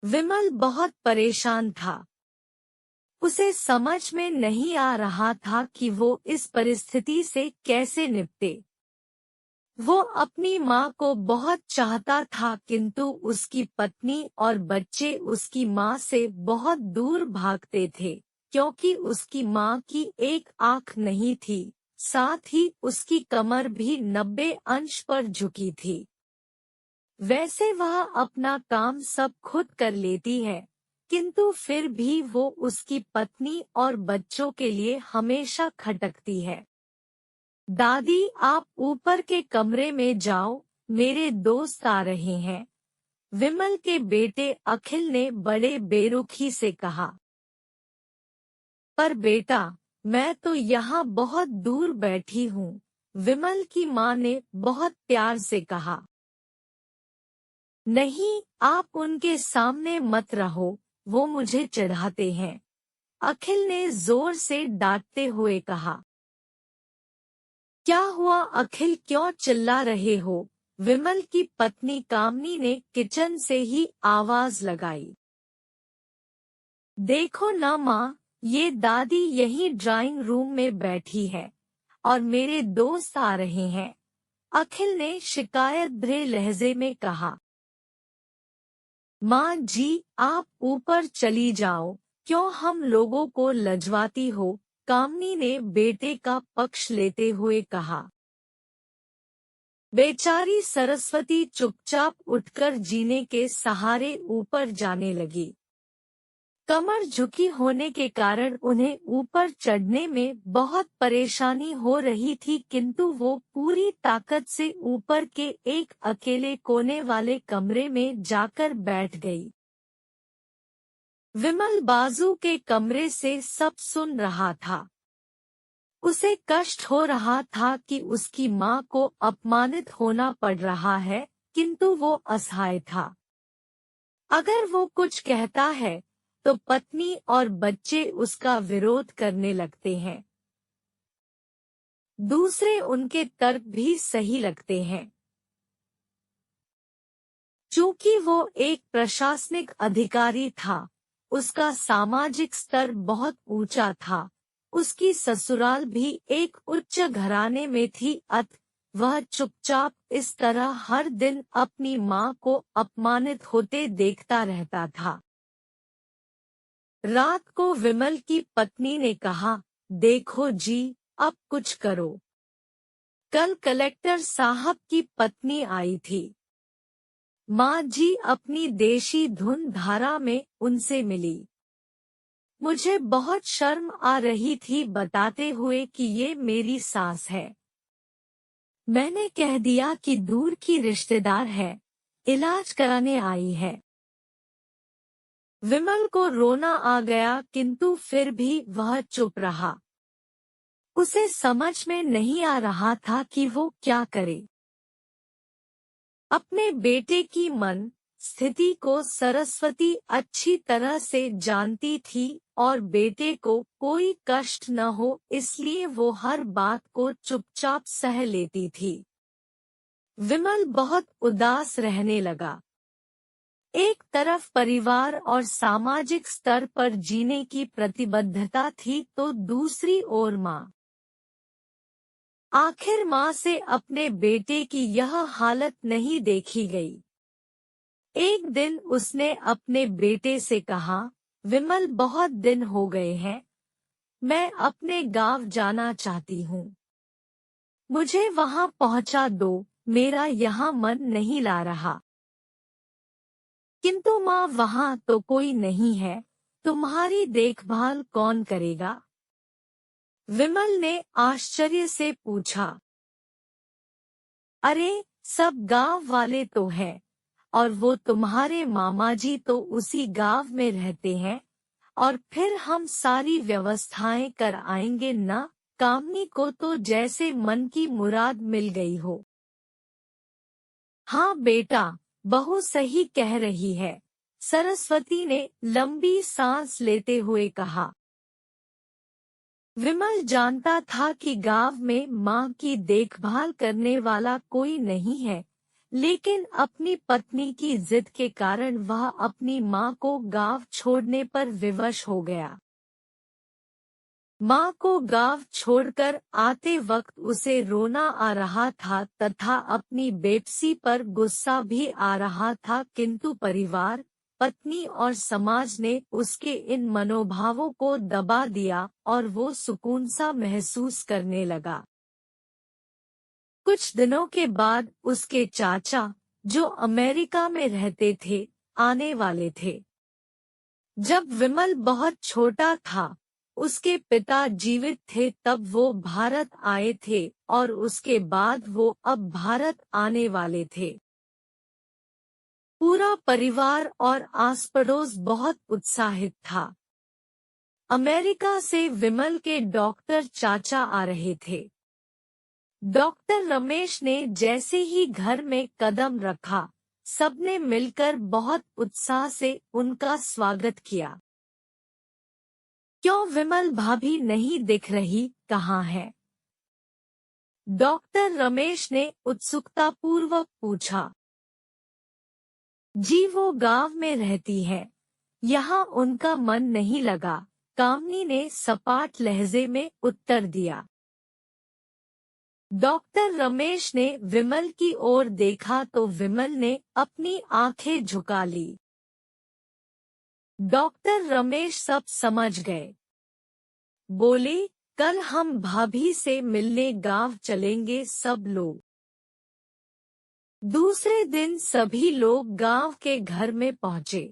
विमल बहुत परेशान था। उसे समझ में नहीं आ रहा था कि वो इस परिस्थिति से कैसे निपटे। वो अपनी माँ को बहुत चाहता था, किंतु उसकी पत्नी और बच्चे उसकी माँ से बहुत दूर भागते थे, क्योंकि उसकी माँ की एक आँख नहीं थी, साथ ही उसकी कमर भी 90 अंश पर झुकी थी। वैसे वह अपना काम सब खुद कर लेती है, किंतु फिर भी वो उसकी पत्नी और बच्चों के लिए हमेशा खटकती है। दादी, आप ऊपर के कमरे में जाओ, मेरे दोस्त आ रहे हैं, विमल के बेटे अखिल ने बड़े बेरुखी से कहा। पर बेटा, मैं तो यहाँ बहुत दूर बैठी हूँ, विमल की माँ ने बहुत प्यार से कहा। नहीं, आप उनके सामने मत रहो, वो मुझे चिढ़ाते हैं, अखिल ने जोर से डांटते हुए कहा। क्या हुआ अखिल, क्यों चिल्ला रहे हो? विमल की पत्नी कामनी ने किचन से ही आवाज लगाई। देखो ना माँ, ये दादी यहीं ड्राइंग रूम में बैठी है और मेरे दोस्त आ रहे हैं, अखिल ने शिकायत भरे लहजे में कहा। माँ जी, आप ऊपर चली जाओ, क्यों हम लोगों को लजवाती हो, कामनी ने बेटे का पक्ष लेते हुए कहा। बेचारी सरस्वती चुपचाप उठकर जीने के सहारे ऊपर जाने लगी। कमर झुकी होने के कारण उन्हें ऊपर चढ़ने में बहुत परेशानी हो रही थी, किंतु वो पूरी ताकत से ऊपर के एक अकेले कोने वाले कमरे में जाकर बैठ गई। विमल बाजू के कमरे से सब सुन रहा था। उसे कष्ट हो रहा था कि उसकी माँ को अपमानित होना पड़ रहा है, किंतु वो असहाय था। अगर वो कुछ कहता है तो पत्नी और बच्चे उसका विरोध करने लगते हैं। दूसरे उनके तर्क भी सही लगते हैं। चूंकि वो एक प्रशासनिक अधिकारी था, उसका सामाजिक स्तर बहुत ऊंचा था, उसकी ससुराल भी एक उच्च घराने में थी, अतः वह चुपचाप इस तरह हर दिन अपनी माँ को अपमानित होते देखता रहता था। रात को विमल की पत्नी ने कहा, देखो जी, अब कुछ करो। कल कलेक्टर साहब की पत्नी आई थी। माँ जी अपनी देशी धुन धारा में उनसे मिली। मुझे बहुत शर्म आ रही थी बताते हुए कि ये मेरी सास है। मैंने कह दिया कि दूर की रिश्तेदार है, इलाज कराने आई है। विमल को रोना आ गया, किंतु फिर भी वह चुप रहा। उसे समझ में नहीं आ रहा था कि वो क्या करे। अपने बेटे की मन स्थिति को सरस्वती अच्छी तरह से जानती थी और बेटे को कोई कष्ट न हो इसलिए वो हर बात को चुपचाप सह लेती थी। विमल बहुत उदास रहने लगा। एक तरफ परिवार और सामाजिक स्तर पर जीने की प्रतिबद्धता थी, तो दूसरी ओर माँ। आखिर माँ से अपने बेटे की यह हालत नहीं देखी गई। एक दिन उसने अपने बेटे से कहा, विमल, बहुत दिन हो गए हैं, मैं अपने गांव जाना चाहती हूँ, मुझे वहां पहुंचा दो, मेरा यहाँ मन नहीं ला रहा। किंतु माँ, वहां तो कोई नहीं है, तुम्हारी देखभाल कौन करेगा? विमल ने आश्चर्य से पूछा। अरे, सब गांव वाले तो हैं, और वो तुम्हारे मामा जी तो उसी गांव में रहते हैं, और फिर हम सारी व्यवस्थाएं कर आएंगे ना। कामनी को तो जैसे मन की मुराद मिल गई हो। हाँ बेटा, बहू सही कह रही है, सरस्वती ने लंबी सांस लेते हुए कहा। विमल जानता था कि गांव में माँ की देखभाल करने वाला कोई नहीं है, लेकिन अपनी पत्नी की जिद के कारण वह अपनी मां को गांव छोड़ने पर विवश हो गया। मां को गांव छोड़कर आते वक्त उसे रोना आ रहा था तथा अपनी बेपसी पर गुस्सा भी आ रहा था, किंतु परिवार, पत्नी और समाज ने उसके इन मनोभावों को दबा दिया और वो सुकून सा महसूस करने लगा। कुछ दिनों के बाद उसके चाचा, जो अमेरिका में रहते थे, आने वाले थे। जब विमल बहुत छोटा था, उसके पिता जीवित थे तब वो भारत आए थे और उसके बाद वो अब भारत आने वाले थे। पूरा परिवार और आस पड़ोस बहुत उत्साहित था। अमेरिका से विमल के डॉक्टर चाचा आ रहे थे। डॉक्टर रमेश ने जैसे ही घर में कदम रखा, सबने मिलकर बहुत उत्साह से उनका स्वागत किया। क्यों विमल भाभी नहीं दिख रही, कहाँ है? डॉक्टर रमेश ने उत्सुकतापूर्वक पूछा। जी वो गांव में रहती है, यहाँ उनका मन नहीं लगा, कामनी ने सपाट लहजे में उत्तर दिया। डॉक्टर रमेश ने विमल की ओर देखा तो विमल ने अपनी आंखें झुका ली। डॉक्टर रमेश सब समझ गए। बोले, कल हम भाभी से मिलने गांव चलेंगे सब लोग। दूसरे दिन सभी लोग गांव के घर में पहुंचे।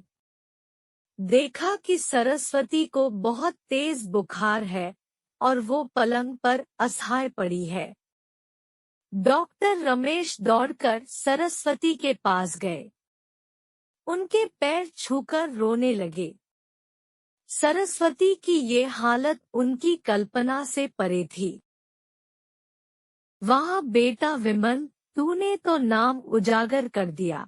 देखा कि सरस्वती को बहुत तेज बुखार है और वो पलंग पर असहाय पड़ी है। डॉक्टर रमेश दौड़कर सरस्वती के पास गए। उनके पैर छूकर रोने लगे। सरस्वती की ये हालत उनकी कल्पना से परे थी। वाह बेटा विमल, तूने तो नाम उजागर कर दिया।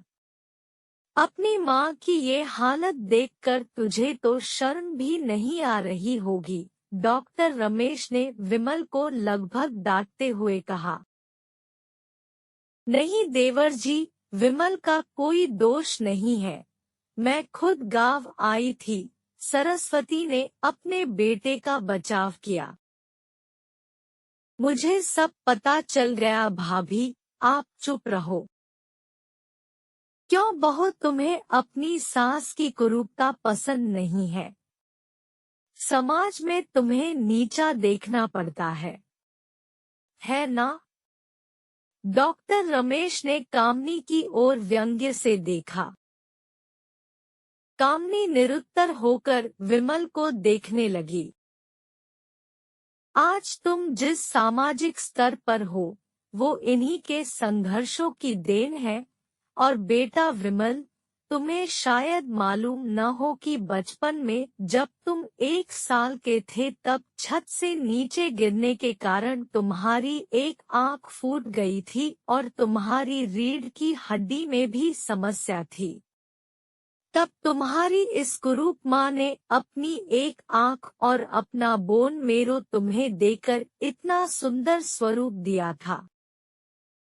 अपनी माँ की ये हालत देखकर तुझे तो शर्म भी नहीं आ रही होगी, डॉक्टर रमेश ने विमल को लगभग डांटते हुए कहा। नहीं देवर जी, विमल का कोई दोष नहीं है, मैं खुद गांव आई थी। सरस्वती ने अपने बेटे का बचाव किया। मुझे सब पता चल गया भाभी, आप चुप रहो। क्यों बहू, तुम्हें अपनी सास की कुरूपता पसंद नहीं है? समाज में तुम्हें नीचा देखना पड़ता है ना? डॉक्टर रमेश ने कामनी की ओर व्यंग्य से देखा। कामनी निरुत्तर होकर विमल को देखने लगी। आज तुम जिस सामाजिक स्तर पर हो, वो इन्हीं के संघर्षों की देन है। और बेटा विमल, तुम्हें शायद मालूम न हो कि बचपन में जब तुम 1 साल के थे तब छत से नीचे गिरने के कारण तुम्हारी एक आंख फूट गई थी और तुम्हारी रीढ़ की हड्डी में भी समस्या थी। तब तुम्हारी इस कुरूप माँ ने अपनी एक आंख और अपना बोन मेरो तुम्हें देकर इतना सुंदर स्वरूप दिया था।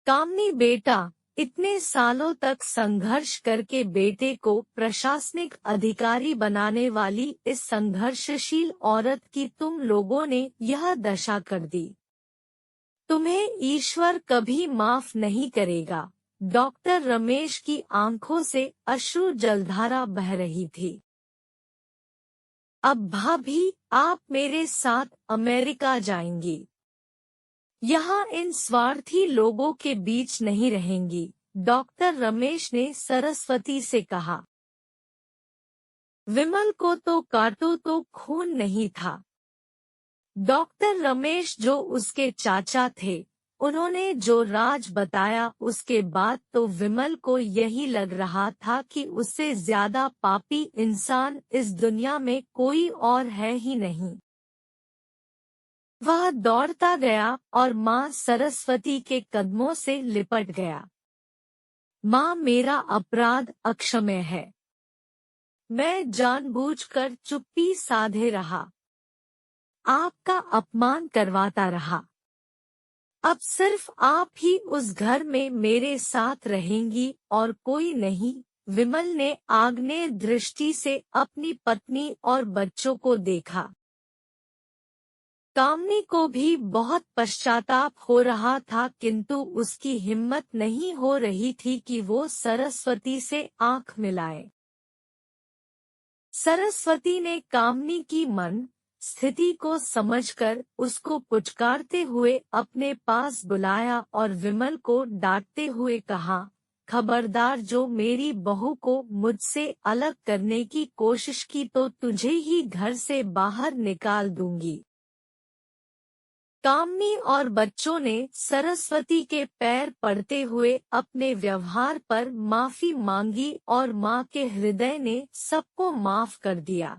कामनी बेटा, इतने सालों तक संघर्ष करके बेटे को प्रशासनिक अधिकारी बनाने वाली इस संघर्षशील औरत की तुम लोगों ने यह दशा कर दी। तुम्हें ईश्वर कभी माफ नहीं करेगा। डॉक्टर रमेश की आंखों से अश्रु जलधारा बह रही थी। अब भाभी, आप मेरे साथ अमेरिका जाएंगी। यहाँ इन स्वार्थी लोगों के बीच नहीं रहेंगी, डॉक्टर रमेश ने सरस्वती से कहा। विमल को तो काटो तो खून नहीं था। डॉक्टर रमेश जो उसके चाचा थे, उन्होंने जो राज बताया उसके बाद तो विमल को यही लग रहा था कि उससे ज्यादा पापी इंसान इस दुनिया में कोई और है ही नहीं। वह दौड़ता गया और माँ सरस्वती के कदमों से लिपट गया। माँ, मेरा अपराध अक्षम्य है। मैं जानबूझकर चुप्पी साधे रहा, आपका अपमान करवाता रहा। अब सिर्फ आप ही उस घर में मेरे साथ रहेंगी और कोई नहीं। विमल ने आग्नेय दृष्टि से अपनी पत्नी और बच्चों को देखा। कामनी को भी बहुत पश्चाताप हो रहा था, किंतु उसकी हिम्मत नहीं हो रही थी कि वो सरस्वती से आंख मिलाए। सरस्वती ने कामनी की मन स्थिति को समझकर उसको पुचकारते हुए अपने पास बुलाया और विमल को डांटते हुए कहा, खबरदार, जो मेरी बहू को मुझसे अलग करने की कोशिश की तो तुझे ही घर से बाहर निकाल दूंगी। कामनी और बच्चों ने सरस्वती के पैर पड़ते हुए अपने व्यवहार पर माफी मांगी और मां के हृदय ने सबको माफ कर दिया।